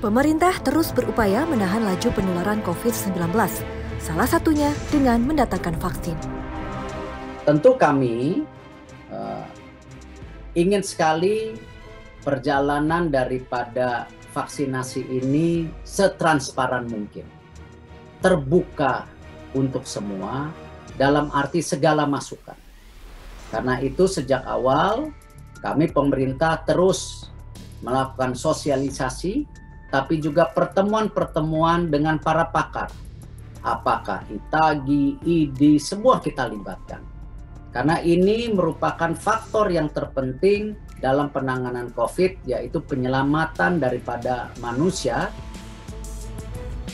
Pemerintah terus berupaya menahan laju penularan COVID-19, salah satunya dengan mendatangkan vaksin. Tentu kami ingin sekali perjalanan daripada vaksinasi ini setransparan mungkin, terbuka untuk semua dalam arti segala masukan. Karena itu sejak awal kami pemerintah terus melakukan sosialisasi, tapi juga pertemuan-pertemuan dengan para pakar. Apakah ITAGI, IDI, semua kita libatkan. Karena ini merupakan faktor yang terpenting dalam penanganan COVID, yaitu penyelamatan daripada manusia.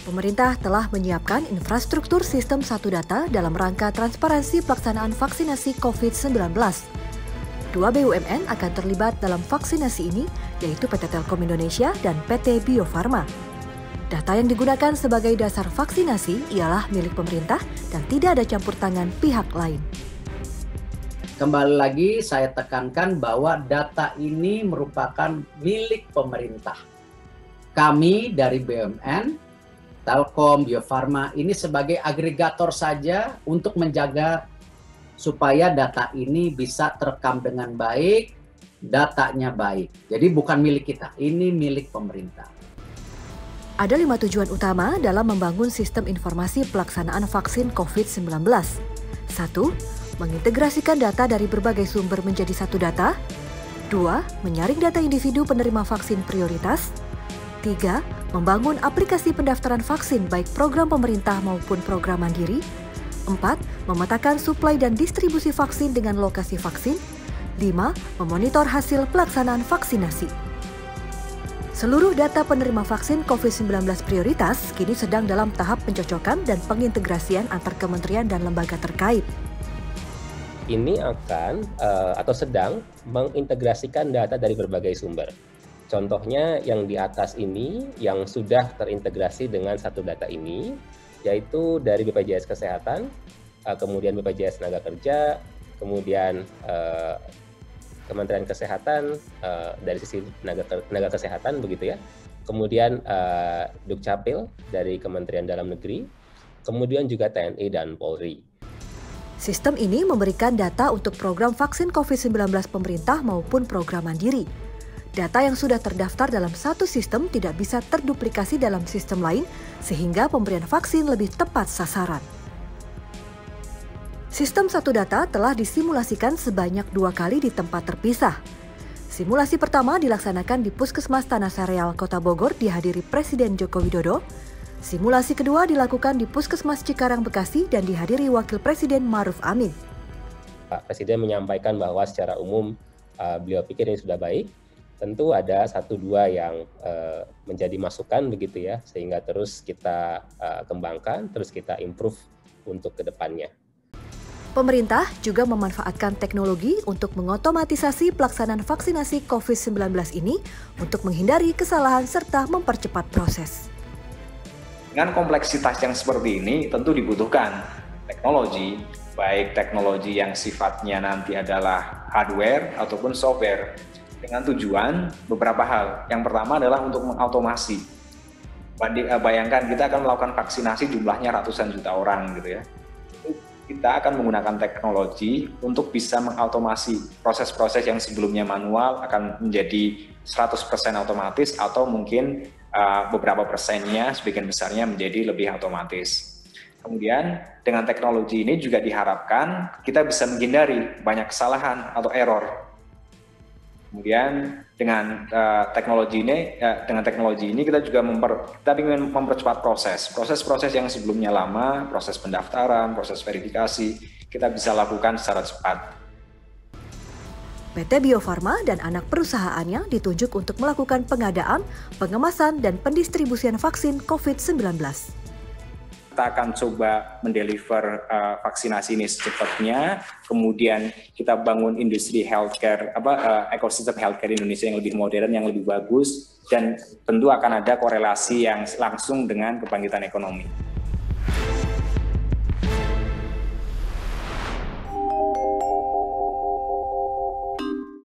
Pemerintah telah menyiapkan infrastruktur sistem satu data dalam rangka transparansi pelaksanaan vaksinasi COVID-19. 2 BUMN akan terlibat dalam vaksinasi ini, yaitu PT Telkom Indonesia dan PT Bio Farma. Data yang digunakan sebagai dasar vaksinasi ialah milik pemerintah dan tidak ada campur tangan pihak lain. Kembali lagi saya tekankan bahwa data ini merupakan milik pemerintah. Kami dari BUMN, Telkom, Bio Farma ini sebagai agregator saja untuk menjaga supaya data ini bisa terekam dengan baik, datanya baik. Jadi bukan milik kita, ini milik pemerintah. Ada 5 tujuan utama dalam membangun sistem informasi pelaksanaan vaksin COVID-19. 1. Mengintegrasikan data dari berbagai sumber menjadi satu data. 2. Menyaring data individu penerima vaksin prioritas. 3. Membangun aplikasi pendaftaran vaksin baik program pemerintah maupun program mandiri. 4. Memetakan suplai dan distribusi vaksin dengan lokasi vaksin. 5. Memonitor hasil pelaksanaan vaksinasi. Seluruh data penerima vaksin COVID-19 prioritas kini sedang dalam tahap pencocokan dan pengintegrasian antar kementerian dan lembaga terkait. Ini akan atau sedang mengintegrasikan data dari berbagai sumber. Contohnya yang di atas ini yang sudah terintegrasi dengan satu data ini, yaitu dari BPJS Kesehatan, kemudian BPJS Tenaga Kerja, kemudian Kementerian Kesehatan dari sisi tenaga kesehatan begitu ya, kemudian Dukcapil dari Kementerian Dalam Negeri, kemudian juga TNI dan Polri. Sistem ini memberikan data untuk program vaksin COVID-19 pemerintah maupun program mandiri. Data yang sudah terdaftar dalam satu sistem tidak bisa terduplikasi dalam sistem lain, sehingga pemberian vaksin lebih tepat sasaran. Sistem satu data telah disimulasikan sebanyak 2 kali di tempat terpisah. Simulasi pertama dilaksanakan di Puskesmas Tanah Sareal, Kota Bogor, dihadiri Presiden Joko Widodo. Simulasi kedua dilakukan di Puskesmas Cikarang, Bekasi, dan dihadiri Wakil Presiden Ma'ruf Amin. Pak Presiden menyampaikan bahwa secara umum beliau pikir ini sudah baik. Tentu ada 1-2 yang menjadi masukan begitu ya, sehingga terus kita kembangkan, terus kita improve untuk ke depannya. Pemerintah juga memanfaatkan teknologi untuk mengotomatisasi pelaksanaan vaksinasi COVID-19 ini untuk menghindari kesalahan serta mempercepat proses. Dengan kompleksitas yang seperti ini tentu dibutuhkan teknologi, baik teknologi yang sifatnya nanti adalah hardware ataupun software, dengan tujuan beberapa hal. Yang pertama adalah untuk mengautomasi. Bayangkan kita akan melakukan vaksinasi jumlahnya ratusan juta orang gitu ya. Kita akan menggunakan teknologi untuk bisa mengautomasi proses-proses yang sebelumnya manual akan menjadi 100% otomatis atau mungkin beberapa persennya, sebagian besarnya menjadi lebih otomatis. Kemudian dengan teknologi ini juga diharapkan kita bisa menghindari banyak kesalahan atau error. Kemudian dengan teknologi ini kita juga ingin mempercepat proses yang sebelumnya lama, proses pendaftaran, proses verifikasi, kita bisa lakukan secara cepat. PT Bio Farma dan anak perusahaannya ditunjuk untuk melakukan pengadaan, pengemasan, dan pendistribusian vaksin COVID-19. Kita akan coba mendeliver vaksinasi ini secepatnya, kemudian kita bangun industri healthcare, ekosistem healthcare Indonesia yang lebih modern, yang lebih bagus, dan tentu akan ada korelasi yang langsung dengan kebangkitan ekonomi.